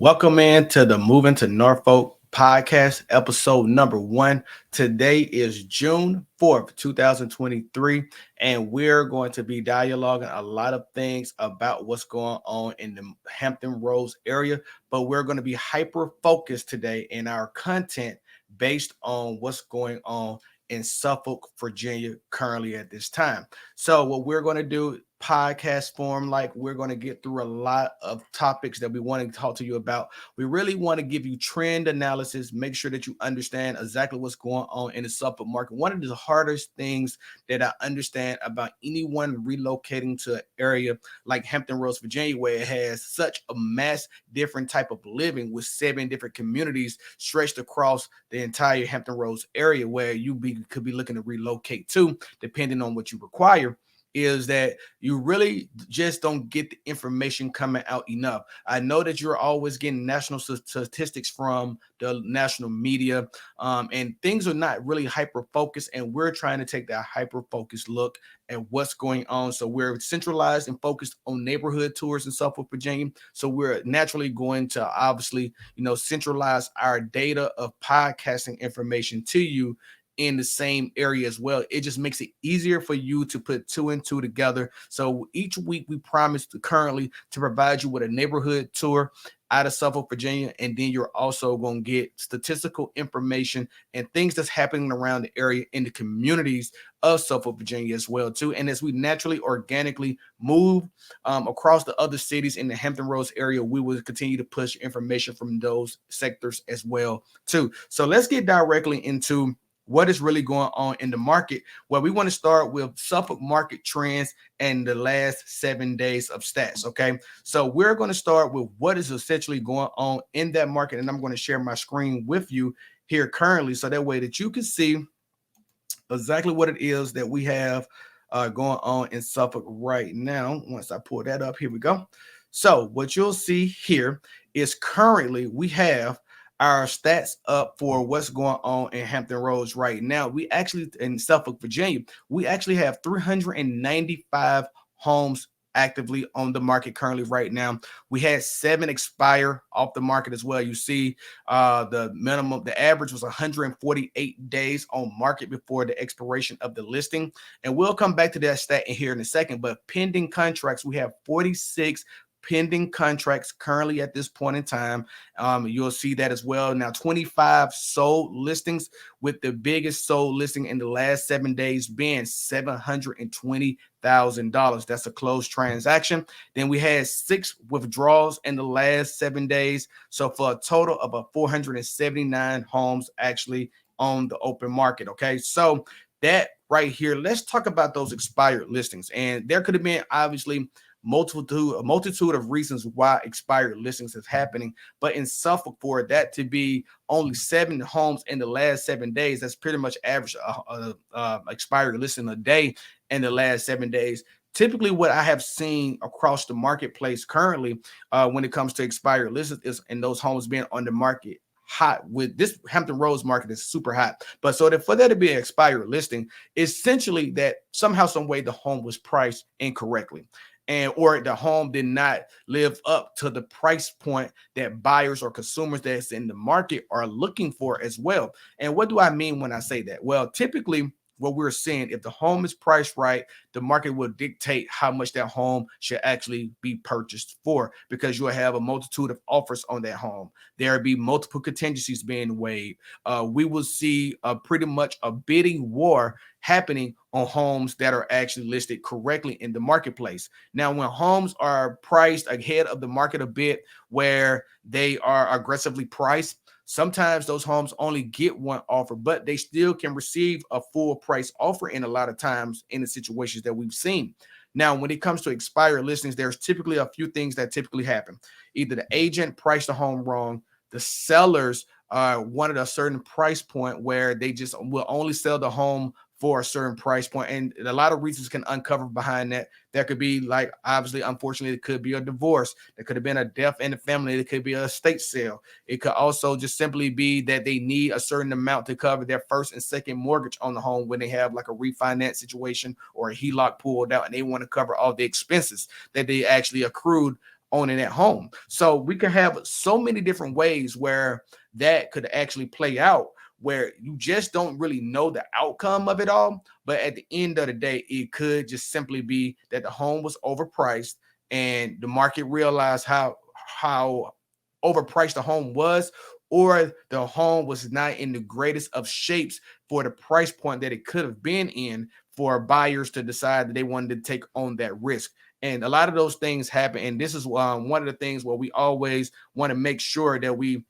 Welcome in to the Moving to Norfolk Podcast, episode number 1. Today is June 4th, 2023, and we're going to be dialoguing a lot of things about what's going on in the Hampton Roads area, but we're going to be hyper-focused today in our content based on what's going on in Suffolk, Virginia, currently at this time. So what we're going to do, podcast form, like we're going to get through a lot of topics that we want to talk to you about. We really want to give you trend analysis, make sure that you understand exactly what's going on in the Suffolk market. One of the hardest things that I understand about anyone relocating to an area like Hampton Roads, Virginia, where it has such a mass different type of living with 7 different communities stretched across the entire Hampton Roads area, where could be looking to relocate to, depending on what you require, is that you really just don't get the information coming out enough. I know that you're always getting national statistics from the national media, and things are not really hyper focused, and we're trying to take that hyper focused look at what's going on. So we're centralized and focused on neighborhood tours in Suffolk, Virginia. So we're naturally going to obviously, centralize our data of podcasting information to you in the same area as well. It just makes it easier for you to put 2 and 2 together. So each week we promise to provide you with a neighborhood tour out of Suffolk, Virginia, and then you're also going to get statistical information and things that's happening around the area in the communities of Suffolk, Virginia as well too. And as we naturally, organically move across the other cities in the Hampton Roads area, we will continue to push information from those sectors as well too. So let's get directly into what is really going on in the market. Well, we want to start with Suffolk market trends and the last 7 days of stats. Okay, so we're going to start with what is essentially going on in that market, and I'm going to share my screen with you here currently, so that way that you can see exactly what it is that we have going on in Suffolk right now. Once I pull that up, here we go. So what you'll see here is currently we have our stats up for what's going on in Hampton Roads right now. We actually, in Suffolk, Virginia, we actually have 395 homes actively on the market currently right now. We had 7 expire off the market as well. You see the average was 148 days on market before the expiration of the listing. And we'll come back to that stat in here in a second, but pending contracts, we have 46 pending contracts currently at this point in time. You'll see that as well. Now, 25 sold listings, with the biggest sold listing in the last 7 days being $720,000. That's a closed transaction. Then we had 6 withdrawals in the last 7 days. So for a total of 479 homes actually on the open market. Okay, so that right here, let's talk about those expired listings. And there could have been obviously a multitude of reasons why expired listings is happening, but in Suffolk, for that to be only 7 homes in the last 7 days, that's pretty much average expired listing a day in the last 7 days. Typically, what I have seen across the marketplace currently when it comes to expired listings is in those homes being on the market hot. With this Hampton Roads market is super hot, but so that for there to be an expired listing, essentially that somehow, some way the home was priced incorrectly, and or the home did not live up to the price point that buyers or consumers that's in the market are looking for as well. And what do I mean when I say that? Well, typically what we're seeing, if the home is priced right, the market will dictate how much that home should actually be purchased for, because you'll have a multitude of offers on that home. There'll be multiple contingencies being waived. We will see pretty much a bidding war happening on homes that are actually listed correctly in the marketplace. Now, when homes are priced ahead of the market a bit, where they are aggressively priced, sometimes those homes only get one offer, but they still can receive a full price offer in a lot of times in the situations that we've seen. Now, when it comes to expired listings, there's typically a few things that typically happen. Either the agent priced the home wrong, the sellers wanted a certain price point where they just will only sell the home for a certain price point. And a lot of reasons can uncover behind that. There could be, like, obviously, unfortunately, it could be a divorce. There could have been a death in the family. It could be an estate sale. It could also just simply be that they need a certain amount to cover their first and second mortgage on the home when they have like a refinance situation or a HELOC pulled out, and they want to cover all the expenses that they actually accrued owning that home. So we can have so many different ways where that could actually play out, where you just don't really know the outcome of it all. But at the end of the day, it could just simply be that the home was overpriced and the market realized how overpriced the home was, or the home was not in the greatest of shapes for the price point that it could have been in for buyers to decide that they wanted to take on that risk. And a lot of those things happen. And this is one of the things where we always want to make sure that we,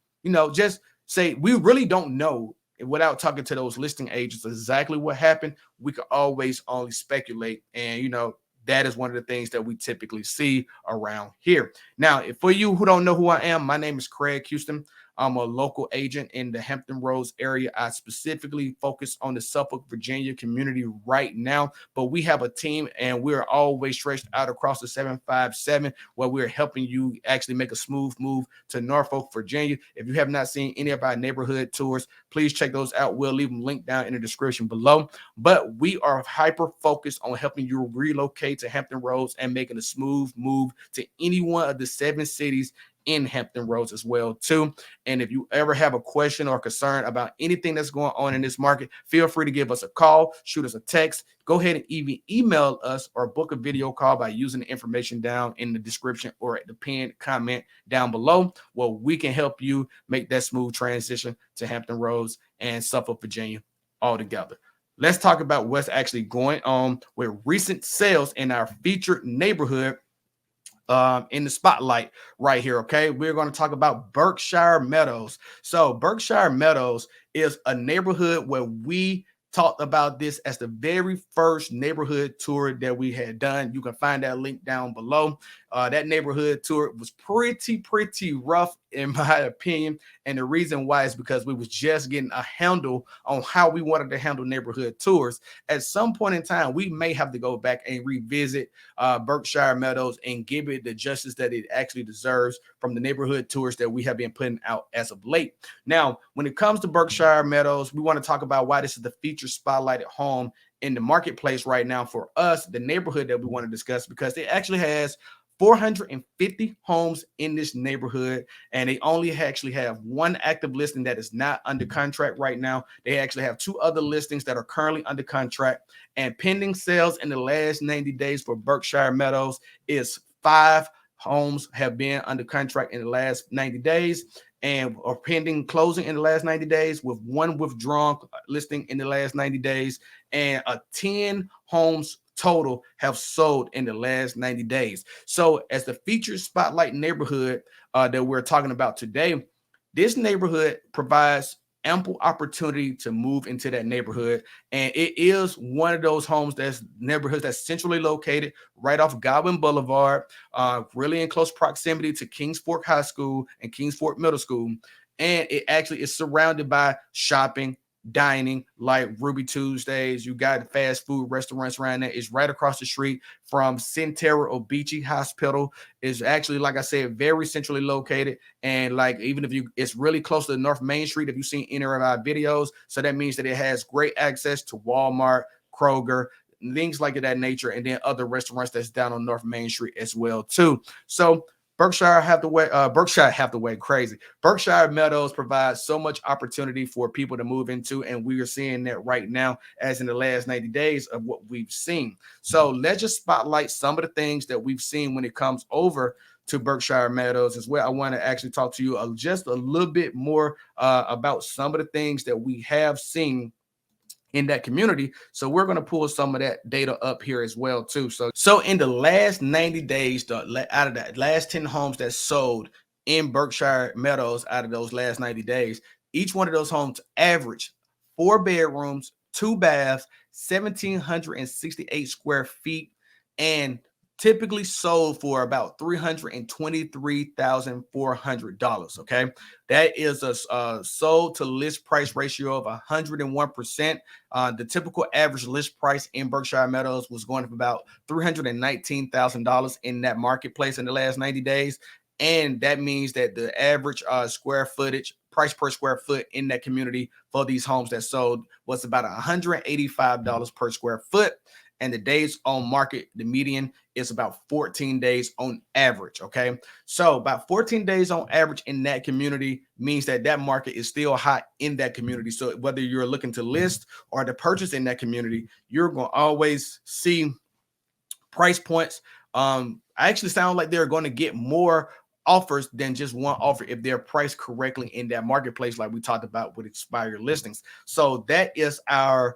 just say we really don't know without talking to those listing agents exactly what happened. We can always only speculate. And, that is one of the things that we typically see around here. Now, for you who don't know who I am, my name is Craig Houston. I'm a local agent in the Hampton Roads area. I specifically focus on the Suffolk, Virginia community right now, but we have a team and we're always stretched out across the 757 where we're helping you actually make a smooth move to Norfolk, Virginia. If you have not seen any of our neighborhood tours, please check those out. We'll leave them linked down in the description below. But we are hyper focused on helping you relocate to Hampton Roads and making a smooth move to any one of the 7 cities in Hampton Roads as well too. And if you ever have a question or concern about anything that's going on in this market, feel free to give us a call, shoot us a text, go ahead and even email us or book a video call by using the information down in the description or at the pinned comment down below, where we can help you make that smooth transition to Hampton Roads and Suffolk, Virginia all together. Let's talk about what's actually going on with recent sales in our featured neighborhood in the spotlight right here. Okay, we're going to talk about Berkshire Meadows. So Berkshire Meadows is a neighborhood where we talked about this as the very first neighborhood tour that we had done. You can find that link down below. That neighborhood tour was pretty rough in my opinion. And the reason why is because we was just getting a handle on how we wanted to handle neighborhood tours. At some point in time, we may have to go back and revisit Berkshire Meadows and give it the justice that it actually deserves from the neighborhood tours that we have been putting out as of late. Now, when it comes to Berkshire Meadows, we want to talk about why this is the featured spotlighted home in the marketplace right now for us, the neighborhood that we want to discuss, because it actually has 450 homes in this neighborhood, and they only actually have one active listing that is not under contract right now. They actually have 2 other listings that are currently under contract, and pending sales in the last 90 days for Berkshire Meadows is 5 homes have been under contract in the last 90 days and are pending closing in the last 90 days, with 1 withdrawn listing in the last 90 days, and 10 homes total have sold in the last 90 days. So as the featured spotlight neighborhood that we're talking about today, this neighborhood provides ample opportunity to move into that neighborhood. And it is one of those neighborhoods that's centrally located right off Godwin Boulevard, really in close proximity to Kings Fork High School and Kings Fork Middle School. And it actually is surrounded by shopping, dining, like Ruby Tuesdays. You got fast food restaurants around there. It's right across the street from Centera Obeche Hospital. It's actually, like I said, very centrally located. And like, even if it's really close to North Main Street, if you've seen any of our videos. So that means that it has great access to Walmart, Kroger, things like that nature, and then other restaurants that's down on North Main Street as well too. So Berkshire Meadows provides so much opportunity for people to move into, and we are seeing that right now as in the last 90 days of what we've seen. So let's just spotlight some of the things that we've seen when it comes over to Berkshire Meadows as well. I want to actually talk to you just a little bit more about some of the things that we have seen in that community. So we're going to pull some of that data up here as well too. So in the last 90 days, out of the last 10 homes that sold in Berkshire Meadows, out of those last 90 days, each one of those homes averaged 4 bedrooms, 2 baths, 1,768 square feet, and typically sold for about $323,400. Okay, that is a sold to list price ratio of 101%. The typical average list price in Berkshire Meadows was going for about $319,000 in that marketplace in the last 90 days. And that means that the average square footage price per square foot in that community for these homes that sold was about $185 per square foot. and the days on market, the median is about 14 days on average. Okay, so about 14 days on average in that community means that that market is still hot in that community. So whether you're looking to list or to purchase in that community, you're going to always see price points. I actually sound like they're going to get more offers than just one offer if they're priced correctly in that marketplace, like we talked about with expired listings. So that is our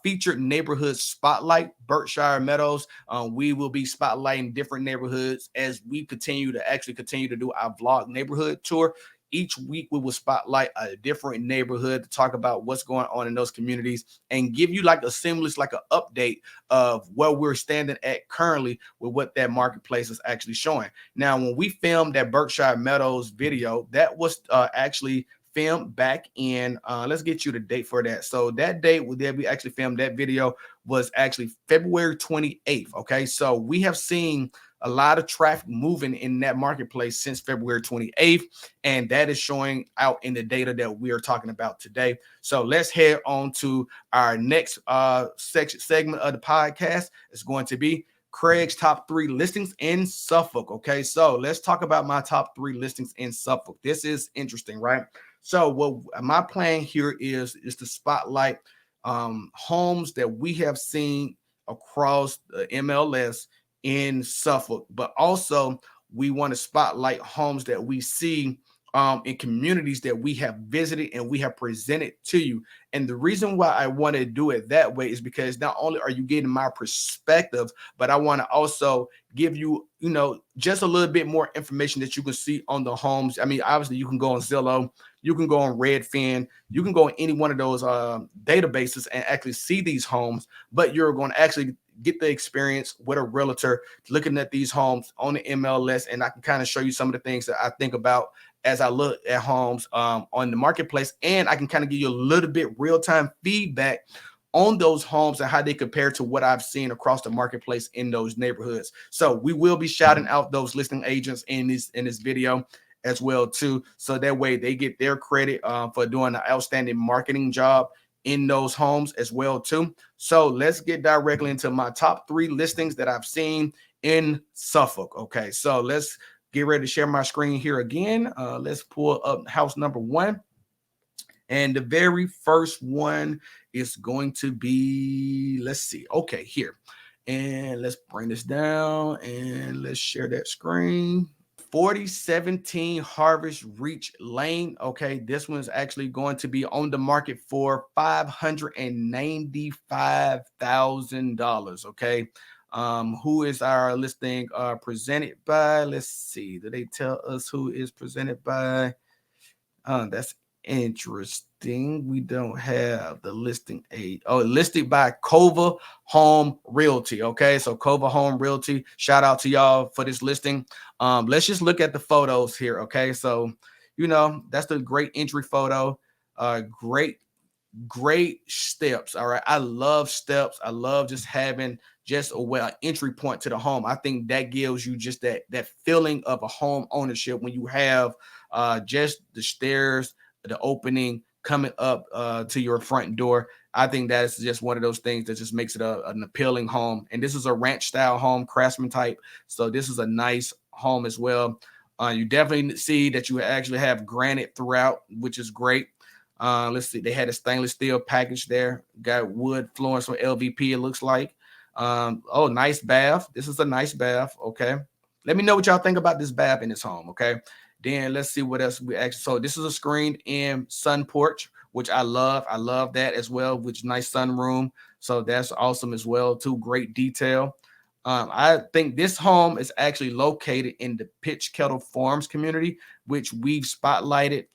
featured neighborhood spotlight, Berkshire Meadows. We will be spotlighting different neighborhoods as we continue to do our vlog neighborhood tour. Each week we will spotlight a different neighborhood to talk about what's going on in those communities and give you like a seamless, like an update of where we're standing at currently with what that marketplace is actually showing. Now, when we filmed that Berkshire Meadows video, that was actually filmed back in, let's get you the date for that. So that date that we actually filmed that video was actually February 28th. Okay, so we have seen a lot of traffic moving in that marketplace since February 28th, and that is showing out in the data that we are talking about today. So let's head on to our next segment of the podcast. It's going to be Craig's top 3 listings in Suffolk. Okay, so let's talk about my top 3 listings in Suffolk. This is interesting, right? So what my plan here is to spotlight homes that we have seen across the MLS in Suffolk, but also we want to spotlight homes that we see in communities that we have visited and we have presented to you. And the reason why I want to do it that way is because not only are you getting my perspective, but I want to also give you, just a little bit more information that you can see on the homes. I mean, obviously you can go on Zillow, you can go on Redfin, you can go on any one of those databases and actually see these homes, but you're going to actually get the experience with a realtor looking at these homes on the MLS. And I can kind of show you some of the things that I think about as I look at homes on the marketplace. And I can kind of give you a little bit real-time feedback on those homes and how they compare to what I've seen across the marketplace in those neighborhoods. So we will be shouting out those listing agents in this video as well too. So that way they get their credit for doing an outstanding marketing job in those homes as well too. So let's get directly into my top 3 listings that I've seen in Suffolk. Okay, so let's get ready to share my screen here again. Let's pull up house number 1. And the very first one is going to be, let's see. Okay, here. And let's bring this down and let's share that screen. 4017 Harvest Reach Lane. Okay, this one's actually going to be on the market for $595,000. Okay, who is our listing presented by? Let's see. Did they tell us who is presented by? That's interesting. We don't have the listing aid. Oh, listed by Cova Home Realty. Okay, so Cova Home Realty, shout out to y'all for this listing. Let's just look at the photos here. Okay, so that's the great entry photo. Great steps. All right, I love steps. I love just having just a entry point to the home. I think that gives you just that feeling of a home ownership when you have just the stairs, the opening coming up to your front door. I think that is just one of those things that just makes it an appealing home. And this is a ranch style home, craftsman type. So this is a nice home as well. You definitely see that you actually have granite throughout, which is great. Let's see. They had a stainless steel package there. Got wood flooring from LVP, it looks like. Oh, nice bath. This is a nice bath. Okay. Let me know what y'all think about this bath in this home. Okay. Then let's see what else we actually. So this is a screened in sun porch, which I love. I love that as well, which nice sunroom. So that's awesome as well too. Great detail. I think this home is actually located in the Pitch Kettle Farms community, which we've spotlighted.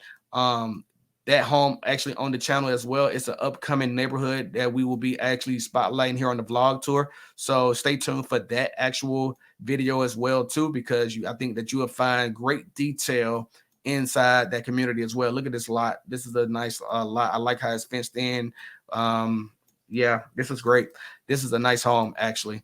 That home actually on the channel as well. It's an upcoming neighborhood that we will be actually spotlighting here on the vlog tour. So stay tuned for that actual video as well too, because I think that you will find great detail inside that community as well. Look at this lot. This is a nice lot. I like how it's fenced in. Yeah, this is great. This is a nice home actually.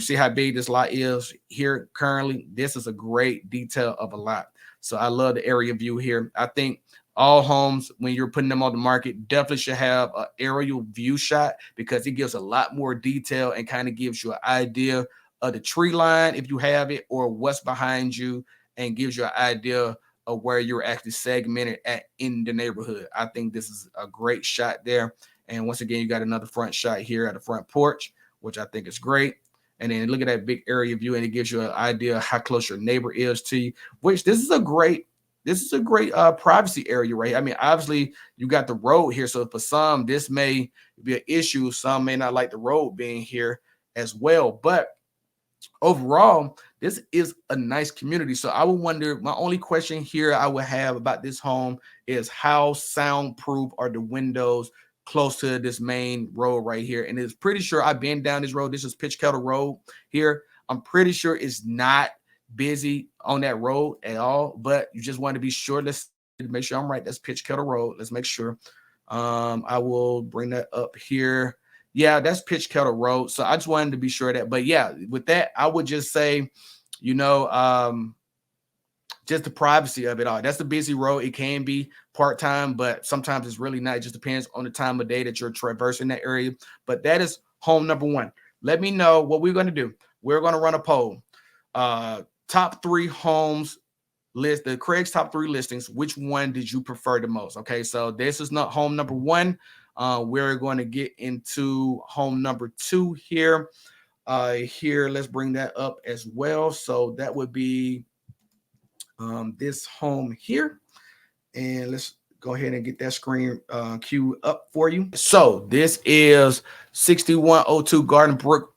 See how big this lot is here currently. This is a great detail of a lot. So I love the area view here. I think all homes, when you're putting them on the market, definitely should have an aerial view shot because it gives a lot more detail and kind of gives you an idea of the tree line if you have it, or what's behind you, and gives you an idea of where you're actually segmented at in the neighborhood. I think this is a great shot there. And once again, you got another front shot here at the front porch, which I think is great. And then look at that big area view, and it gives you an idea of how close your neighbor is to you, which this is a great privacy area, right? I mean, obviously you got the road here. So for some, this may be an issue. Some may not like the road being here as well. But overall, this is a nice community. So I would wonder, my only question here I would have about this home is how soundproof are the windows close to this main road right here? And it's pretty sure I've been down this road. This is Pitch Kettle Road here. I'm pretty sure it's not busy on that road at all, but you just want to be sure. Let's make sure I'm right. That's Pitch Kettle Road. Let's make sure. I will bring that up here. Yeah, that's Pitch Kettle Road. So I just wanted to be sure of that. But yeah, with that, I would just say, just the privacy of it all. That's a busy road. It can be part-time, but sometimes it's really not. It just depends on the time of day that you're traversing that area. But that is home number one. Let me know what we're going to do. We're going to run a poll. Top 3 homes list, the Craig's top 3 listings. Which one did you prefer the most? Okay, so this is not home number 1. We're going to get into home number 2 here. Here, let's bring that up as well. So that would be this home here. And let's go ahead and get that screen queued up for you. So this is 6102 Garden Brook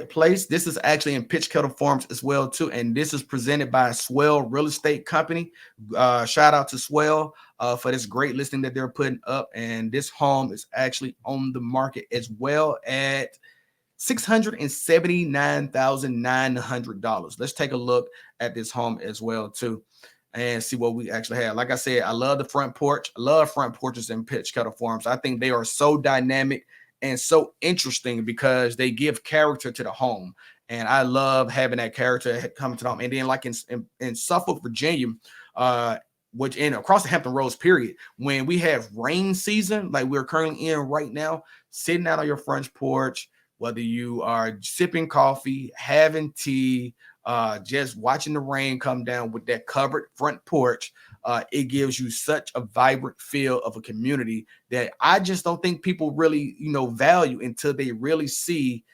Place. This is actually in Pitch Kettle Farms as well too, and this is presented by Swell Real Estate Company. Shout out to Swell for this great listing that they're putting up, and this home is actually on the market as well at $679,900. Let's take a look at this home as well too, and see what we actually have. Like I said, I love the front porch. I love front porches in Pitch Kettle Farms. I think they are so dynamic and so interesting because they give character to the home. And I love having that character come to the home. And then like in Suffolk, Virginia, which in across the Hampton Roads period, when we have rain season, like we're currently in right now, sitting out on your front porch, whether you are sipping coffee, having tea, just watching the rain come down with that covered front porch, it gives you such a vibrant feel of a community that I just don't think people really, value until they really see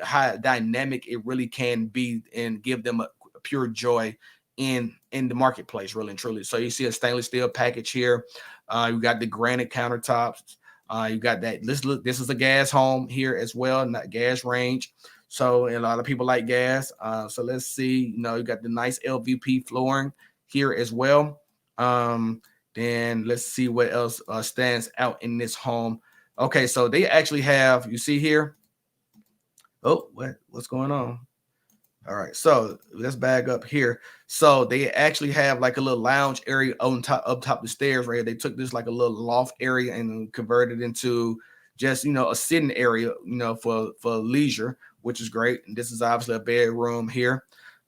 how dynamic it really can be and give them a pure joy in the marketplace, really and truly. So you see a stainless steel package here. You got the granite countertops. You got that. This is a gas home here as well, not gas range. So a lot of people like gas. So let's see. You got the nice LVP flooring here as well. Then let's see what else stands out in this home. Okay, so they actually have. You see here. Oh, what's going on? All right, so let's back up here. So they actually have like a little lounge area up top the stairs right here. They took this like a little loft area and converted into just a sitting area, for leisure, which is great. And this is obviously a bedroom here.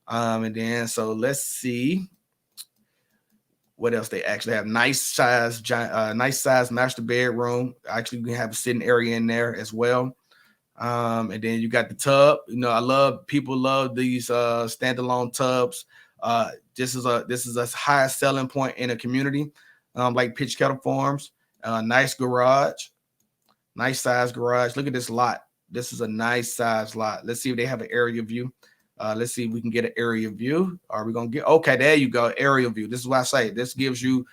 And then so let's see what else they actually have. Nice size master bedroom. Actually, we have a sitting area in there as well. And then you got the tub. People love these standalone tubs. This is a high selling point in a community like Pitch Kettle Farms. Nice size garage. Look at this lot. This is a nice size lot. Let's see if they have an area view. Let's see if we can get an area view. Are we gonna get? Okay, there you go. Area view. This is what I say. This to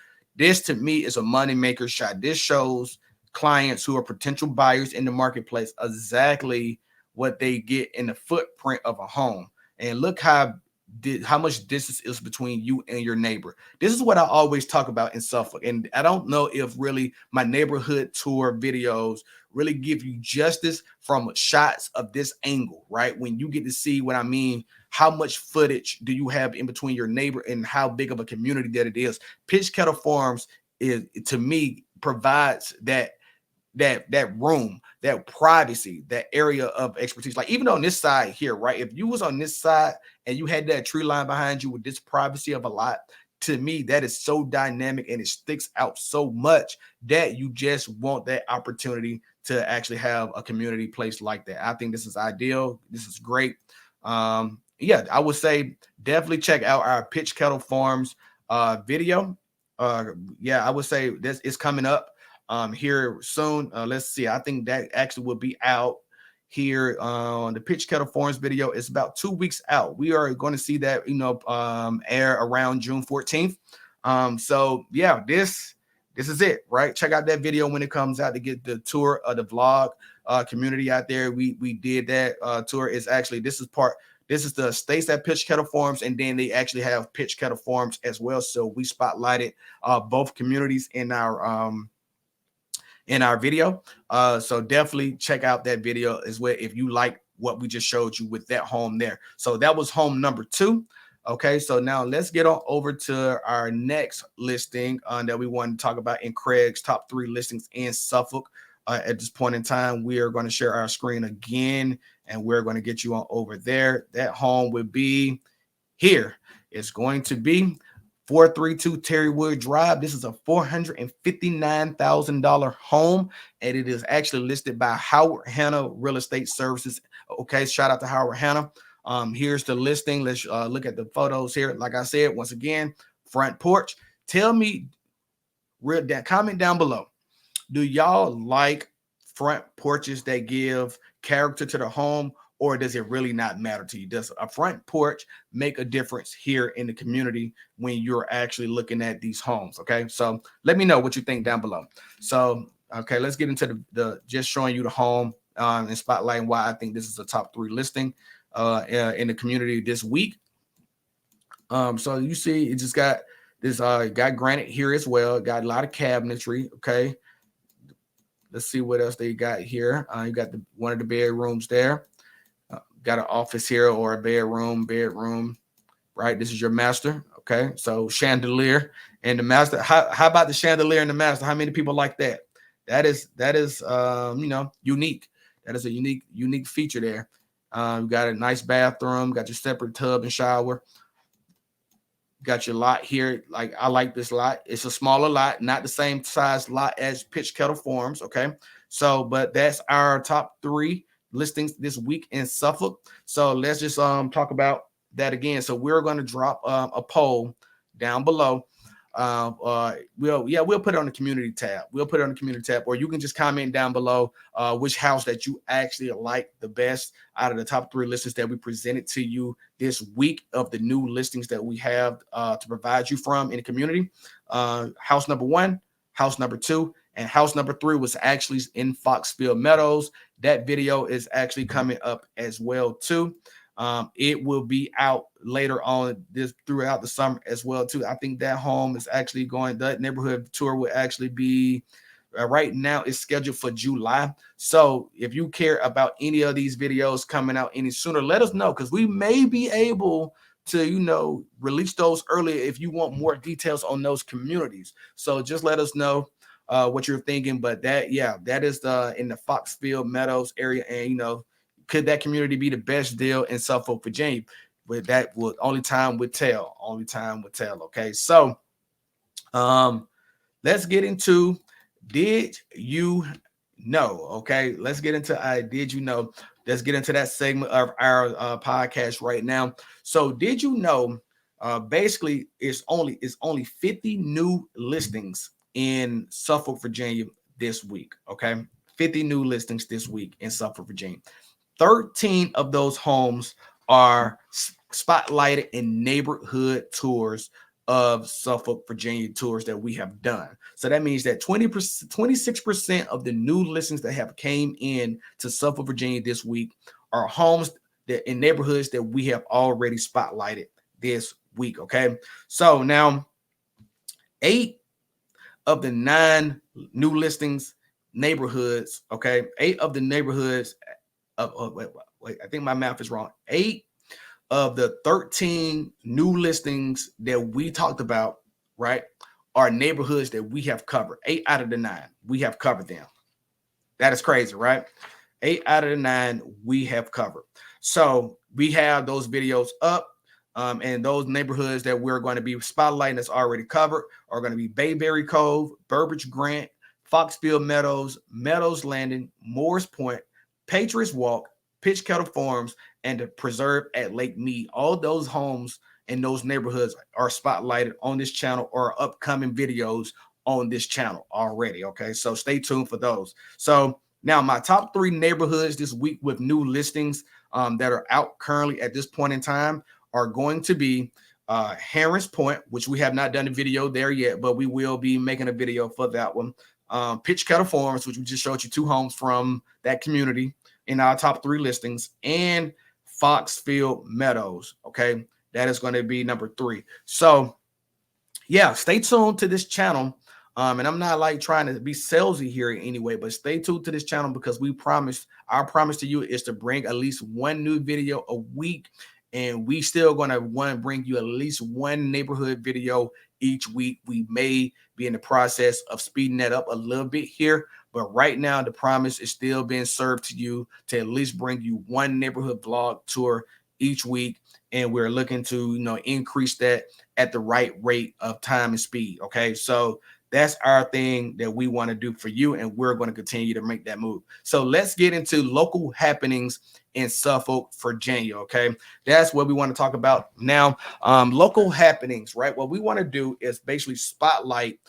me is a money maker shot. This shows clients who are potential buyers in the marketplace exactly what they get in the footprint of a home. And look how much distance is between you and your neighbor. This is what I always talk about in Suffolk. And I don't know if really my neighborhood tour videos really give you justice from shots of this angle, right? When you get to see what I mean, how much footage do you have in between your neighbor and how big of a community that it is. Pitch Kettle Farms to me provides that room, that privacy, that area of expertise. Like even on this side here, right? If you was on this side and you had that tree line behind you with this privacy of a lot, to me, that is so dynamic and it sticks out so much that you just want that opportunity to actually have a community place like that. I think this is ideal. This is great. Yeah, I would say definitely check out our Pitch Kettle Farms video. Yeah, I would say this is coming up here soon. Let's see. I think that actually will be out here on the Pitch Kettle Farms video. It's about 2 weeks out. We are going to see that, air around June 14th. So yeah, this is it, right? Check out that video when it comes out to get the tour of the vlog community out there. We did that tour. Is actually this is the states at Pitch Kettle Farms, and then they actually have Pitch Kettle Farms as well. So we spotlighted both communities in our video. So definitely check out that video as well if you like what we just showed you with that home there. So that was home number 2. Okay, so now let's get on over to our next listing that we want to talk about in Craig's top 3 listings in Suffolk. At this point in time, we are going to share our screen again, and we're going to get you on over there. That home would be here. It's going to be 432 Terrywood Drive. This is a $459,000 home, and it is actually listed by Howard Hanna Real Estate Services. Okay, shout out to Howard Hanna. Here's the listing. Let's look at the photos here. Like I said, once again, front porch. Tell me, comment down below. Do y'all like front porches that give character to the home, or does it really not matter to you? Does a front porch make a difference here in the community when you're actually looking at these homes? Okay, so let me know what you think down below. So, okay, let's get into the just showing you the home and spotlighting why I think this is a top 3 listing in the community this week. So you see, it just got this got granite here as well. Got a lot of cabinetry. Okay, let's see what else they got here. You got one of the bedrooms there. Got an office here or a bedroom, right? This is your master. Okay, so chandelier and the master. How about the chandelier and the master? How many people like that? That is unique. That is a unique feature there. You got a nice bathroom, got your separate tub and shower. Got your lot here. Like, I like this lot. It's a smaller lot, not the same size lot as Pitch Kettle Farms. Okay, so but that's our top 3 listings this week in Suffolk. So let's just talk about that again. So we're going to drop a poll down below. We'll put it on the community tab. Or you can just comment down below which house that you actually like the best out of the top 3 listings that we presented to you this week of the new listings that we have to provide you from in the community. House number 1, house number 2, and house number 3 was actually in Foxfield Meadows. That video is actually coming up as well too. It will be out later on throughout the summer as well too. I think that home is actually that neighborhood tour will actually be right now. It's scheduled for July. So if you care about any of these videos coming out any sooner, let us know, because we may be able to release those earlier if you want more details on those communities. So just let us know what you're thinking. But that is in the Foxfield Meadows area, and could that community be the best deal in Suffolk, Virginia? But that would only time would tell. Okay, so let's get into did you know? Okay, let's get into did you know? Let's get into that segment of our podcast right now. So did you know? Basically, it's only 50 new listings in Suffolk, Virginia this week. Okay, 50 new listings this week in Suffolk, Virginia. 13 of those homes are spotlighted in neighborhood tours of Suffolk, Virginia tours that we have done. So that means that 26% of the new listings that have came in to Suffolk, Virginia this week are homes that in neighborhoods that we have already spotlighted this week. Okay, so now 8 of the 9 new listings neighborhoods. Okay, 8 of the neighborhoods. Wait, I think my math is wrong. 8 of the 13 new listings that we talked about, right, are neighborhoods that we have covered. 8 out of the 9, we have covered them. That is crazy, right? 8 out of the 9 we have covered. So we have those videos up. And those neighborhoods that we're going to be spotlighting that's already covered are going to be Bayberry Cove, Burbage Grant, Foxfield Meadows, Meadows Landing, Moores Point, Patriots Walk, Pitch Kettle Farms, and the Preserve at Lake Mead. All those homes in those neighborhoods are spotlighted on this channel or upcoming videos on this channel already. Okay, so stay tuned for those. So now my top 3 neighborhoods this week with new listings that are out currently at this point in time are going to be Harris Point, which we have not done a video there yet, but we will be making a video for that one. Pitch Kettle Farms, which we just showed you 2 homes from that community in our top 3 listings, and Foxfield Meadows. Okay, that is going to be number 3. So yeah, stay tuned to this channel. And I'm not like trying to be salesy here anyway, but stay tuned to this channel because our promise to you is to bring at least 1 new video a week. And we still going to bring you at least 1 neighborhood video each week. We may be in the process of speeding that up a little bit here, but right now the promise is still being served to you to at least bring you 1 neighborhood vlog tour each week. And we're looking to, increase that at the right rate of time and speed. Okay, so that's our thing that we want to do for you, and we're going to continue to make that move. So let's get into local happenings in Suffolk, Virginia. Okay, that's what we want to talk about now. Local happenings, right? What we want to do is basically spotlight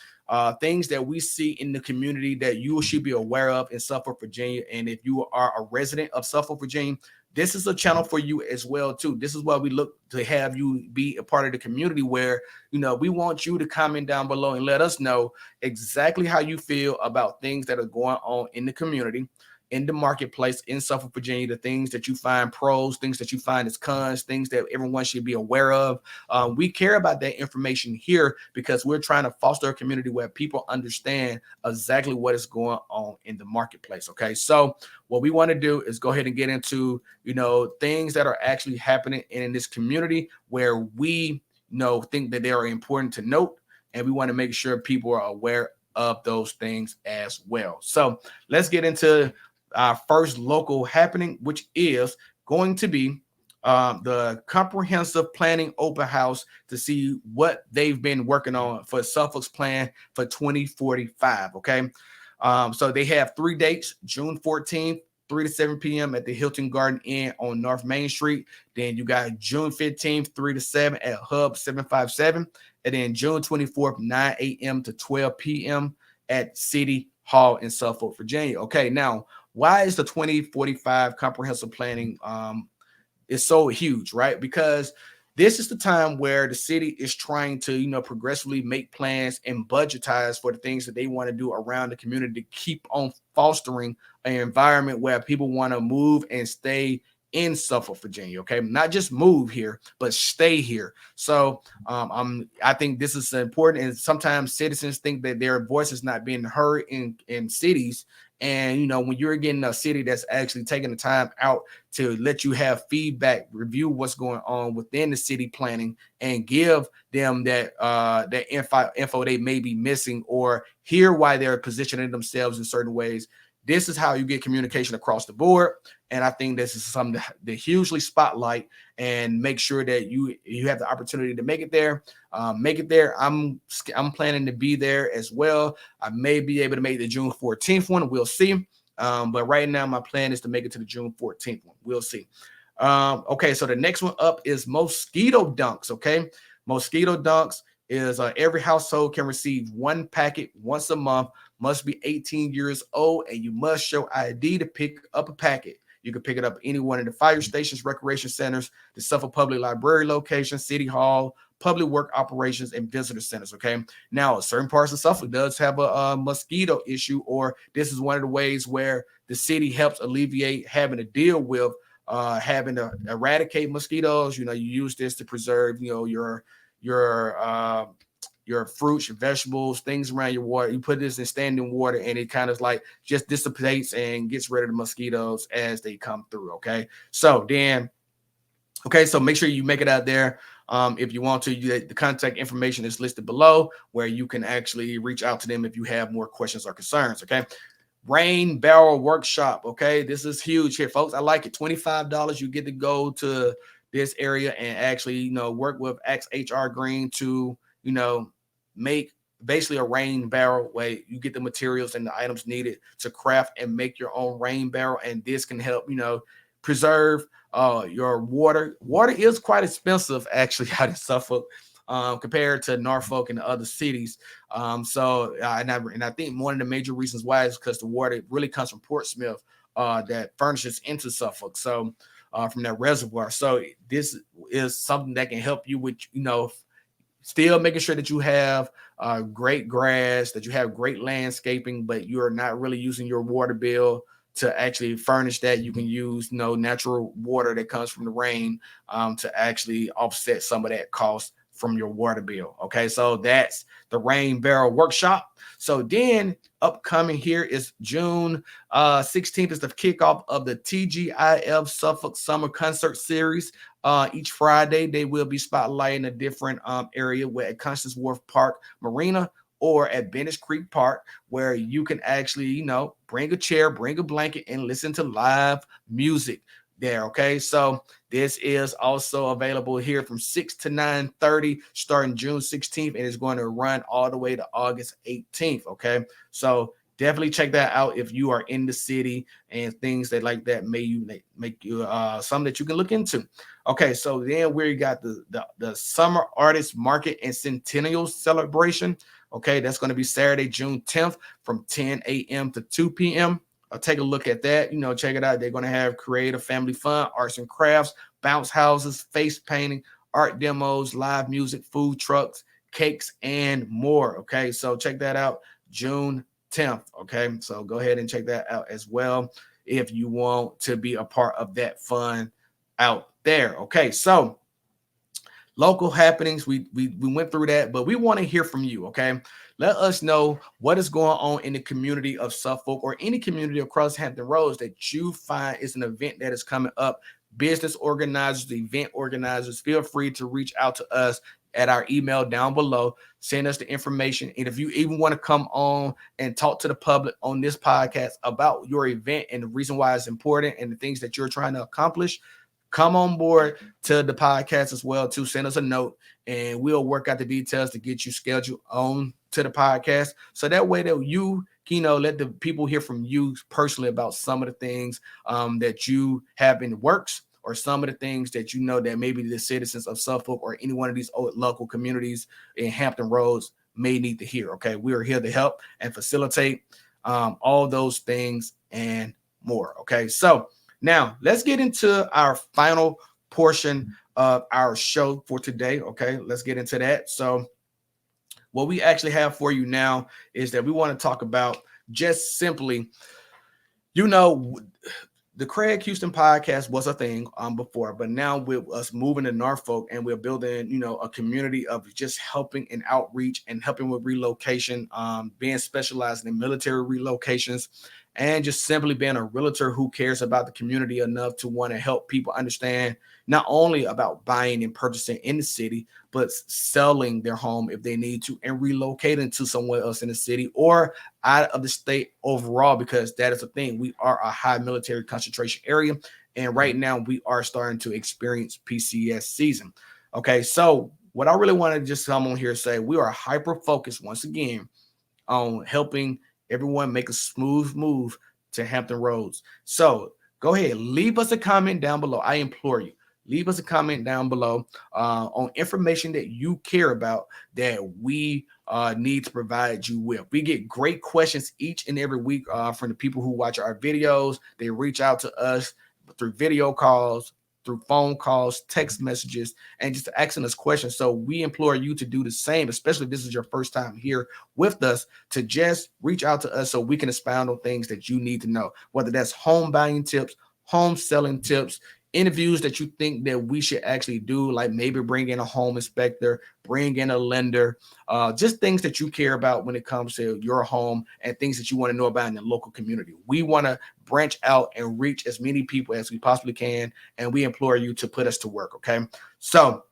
things that we see in the community that you should be aware of in Suffolk, Virginia. And if you are a resident of Suffolk, Virginia, this is a channel for you as well too. This is why we look to have you be a part of the community where, we want you to comment down below and let us know exactly how you feel about things that are going on in the community, in the marketplace in Suffolk, Virginia, the things that you find pros, things that you find as cons, things that everyone should be aware of. We care about that information here because we're trying to foster a community where people understand exactly what is going on in the marketplace. Okay, so what we want to do is go ahead and get into, things that are actually happening in this community where we think that they are important to note, and we want to make sure people are aware of those things as well. So let's get into our first local happening, which is going to be the comprehensive planning open house to see what they've been working on for Suffolk's plan for 2045. Okay, so they have 3 dates: June 14th, 3 to 7 p.m. at the Hilton Garden Inn on North Main Street. Then you got June 15th, 3 to 7 at Hub 757. And then June 24th, 9 a.m. to 12 p.m. at City Hall in Suffolk, Virginia. Okay, now, why is the 2045 comprehensive planning is so huge, right? Because this is the time where the city is trying to, progressively make plans and budgetize for the things that they want to do around the community to keep on fostering an environment where people want to move and stay in Suffolk, Virginia. Okay, not just move here, but stay here. So I think this is important. And sometimes citizens think that their voice is not being heard in cities. And, when you're getting a city that's actually taking the time out to let you have feedback, review what's going on within the city planning, and give them that info they may be missing, or hear why they're positioning themselves in certain ways. This is how you get communication across the board. And I think this is something to hugely spotlight and make sure that you have the opportunity to make it there. I'm planning to be there as well. I may be able to make the June 14th one. We'll see. But right now, my plan is to make it to the June 14th one. We'll see. Okay, so the next one up is mosquito dunks. Okay, mosquito dunks is every household can receive 1 packet once a month, must be 18 years old, and you must show ID to pick up a packet. You can pick it up any one of the fire stations, recreation centers, the Suffolk Public Library location, City Hall, public work operations, and visitor centers. Okay, now certain parts of Suffolk does have a mosquito issue, or this is one of the ways where the city helps alleviate having to deal with having to eradicate mosquitoes. You use this to preserve your fruits, your vegetables, things around your water. You put this in standing water, and it kind of like just dissipates and gets rid of the mosquitoes as they come through. Okay, so make sure you make it out there. If you want to, the contact information is listed below, where you can actually reach out to them if you have more questions or concerns. Okay, Rain Barrel Workshop. Okay, this is huge here, folks. I like it. $25. You get to go to this area and actually, work with XHR Green to, make basically a rain barrel where you get the materials and the items needed to craft and make your own rain barrel. And this can help, preserve your water. Water is quite expensive actually out in Suffolk. Compared to Norfolk and the other cities. And I think one of the major reasons why is because the water really comes from Portsmouth that furnishes into Suffolk. So from that reservoir. So this is something that can help you with, still making sure that you have great grass, that you have great landscaping, but you're not really using your water bill to actually furnish that. You can use, natural water that comes from the rain to actually offset some of that cost from your water bill. Okay, so that's the rain barrel workshop. So then upcoming here is June 16th is the kickoff of the TGIF Suffolk Summer Concert Series. Each Friday, they will be spotlighting a different area at Constance Wharf Park Marina or at Bennett Creek Park, where you can actually, bring a chair, bring a blanket, and listen to live music there. Okay, so this is also available here from 6 to 9:30 starting June 16th, and it's going to run all the way to August 18th. Okay, so definitely check that out if you are in the city and things that like that make you something that you can look into. Okay, so then we got the Summer Artist Market and Centennial Celebration. Okay, that's going to be Saturday, June 10th from 10 a.m. to 2 p.m. Take a look at that. Check it out. They're going to have creative family fun, arts and crafts, bounce houses, face painting, art demos, live music, food trucks, cakes, and more. Okay, so check that out June 10th. Okay, so go ahead and check that out as well if you want to be a part of that fun out there. Okay, so local happenings, we went through that, but we want to hear from you. Okay, let us know what is going on in the community of Suffolk or any community across Hampton Roads that you find is an event that is coming up. Business organizers, event organizers, feel free to reach out to us at our email down below. Send us the information, and if you even want to come on and talk to the public on this podcast about your event and the reason why it's important and the things that you're trying to accomplish, come on board to the podcast as well too. Send us a note and we'll work out the details to get you scheduled on to the podcast. So that way that you let the people hear from you personally about some of the things that you have in the works or some of the things that that maybe the citizens of Suffolk or any one of these local communities in Hampton Roads may need to hear. Okay, we are here to help and facilitate all those things and more. Okay, so now, let's get into our final portion of our show for today. Okay, let's get into that. So, what we actually have for you now is that we want to talk about just simply, the Craig Houston podcast was a thing before, but now with us moving to Norfolk and we're building, a community of just helping and outreach and helping with relocation, being specialized in military relocations, and just simply being a realtor who cares about the community enough to want to help people understand not only about buying and purchasing in the city, but selling their home if they need to and relocating to somewhere else in the city or out of the state overall, because that is the thing. We are a high military concentration area, and right now we are starting to experience PCS season. Okay, so what I really want to just come on here and say, we are hyper focused once again on helping everyone make a smooth move to Hampton Roads. So go ahead, leave us a comment down below. I implore you, leave us a comment down below on information that you care about that we need to provide you with. We get great questions each and every week from the people who watch our videos. They reach out to us through video calls, through phone calls, text messages, and just asking us questions. So we implore you to do the same, especially if this is your first time here with us, to just reach out to us so we can expound on things that you need to know, whether that's home buying tips, home selling tips, interviews that you think that we should actually do, like maybe bring in a home inspector, bring in a lender, just things that you care about when it comes to your home and things that you want to know about in the local community. We want to branch out and reach as many people as we possibly can, and we implore you to put us to work. Okay, so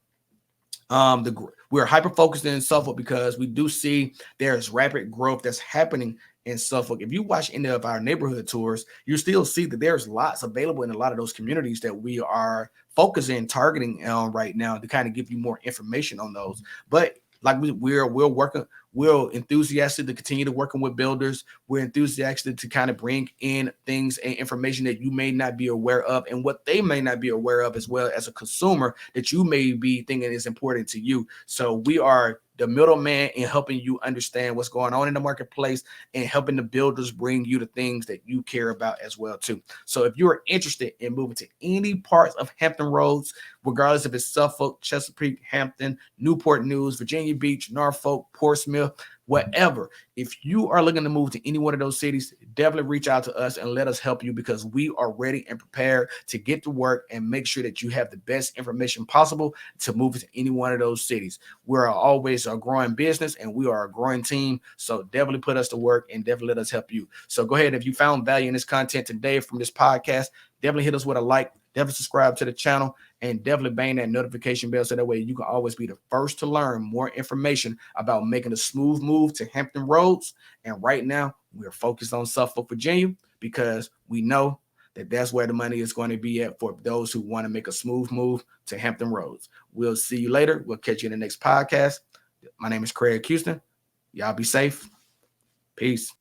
we're hyper focused in Suffolk because we do see there's rapid growth that's happening in Suffolk. If you watch any of our neighborhood tours, you still see that there's lots available in a lot of those communities that we are focusing targeting right now to kind of give you more information on those. But like we're working, we're enthusiastic to continue to working with builders. We're enthusiastic to kind of bring in things and information that you may not be aware of, and what they may not be aware of as well as a consumer that you may be thinking is important to you. So we are the middleman in helping you understand what's going on in the marketplace and helping the builders bring you the things that you care about as well too. So if you're interested in moving to any parts of Hampton Roads, regardless if it's Suffolk, Chesapeake, Hampton, Newport News, Virginia Beach, Norfolk, Portsmouth, whatever, if you are looking to move to any one of those cities, definitely reach out to us and let us help you, because we are ready and prepared to get to work and make sure that you have the best information possible to move to any one of those cities. We're always a growing business and we are a growing team. So definitely put us to work and definitely let us help you. So go ahead. If you found value in this content today from this podcast, definitely hit us with a like, definitely subscribe to the channel, and definitely bang that notification bell so that way you can always be the first to learn more information about making a smooth move to Hampton Roads. And right now, we're focused on Suffolk, Virginia, because we know that that's where the money is going to be at for those who want to make a smooth move to Hampton Roads. We'll see you later. We'll catch you in the next podcast. My name is Craig Houston. Y'all be safe. Peace.